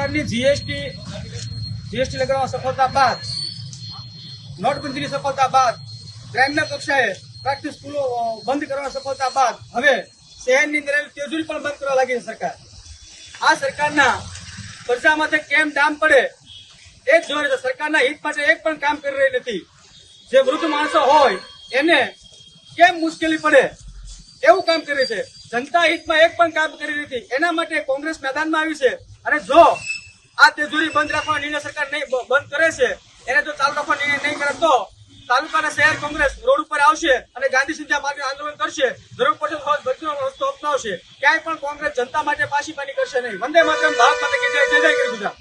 સરકારની જીએસટી લગાવવા સફળતા બાદ, નોટબંધીની સફળતા બાદ, ગ્રામ્ય કક્ષાએ પ્રાથમિક સ્કૂલો બંધ કરવાની સફળતા બાદ હવે શહેરની અંદર તેજુરી પણ બંધ કરવા લાગી છે સરકાર. આ સરકારના પ્રજા માટે કેમ ડામ પડે એ જ જોઈ છે. સરકારના હિત માટે એક પણ કામ કરી રહી નથી. જે વૃદ્ધ માણસો હોય એને કેમ મુશ્કેલી પડે એવું કામ કરે છે. જનતા હિતમાં એક પણ કામ કરી નથી. એના માટે કોંગ્રેસ મેદાનમાં આવી છે. અને જો આ તેજુરી બંધ રાખવાનો નિર્ણય સરકાર નહીં બંધ કરે છે, એને જો ચાલુ રાખવાનો નિર્ણય નહીં કરે તો તાલુકાના શહેર કોંગ્રેસ રોડ ઉપર આવશે અને ગાંધી સિંધ્યા માર્ગે આંદોલન કરશે. જરૂર પડશે તો ભરતીનો રસ્તો અપનાવશે. ક્યાંય પણ કોંગ્રેસ જનતા માટે પાછી કરશે નહીં. વંદે માતરમ, ભારત માતા કી જય, જય જય કરી ગુજરાત.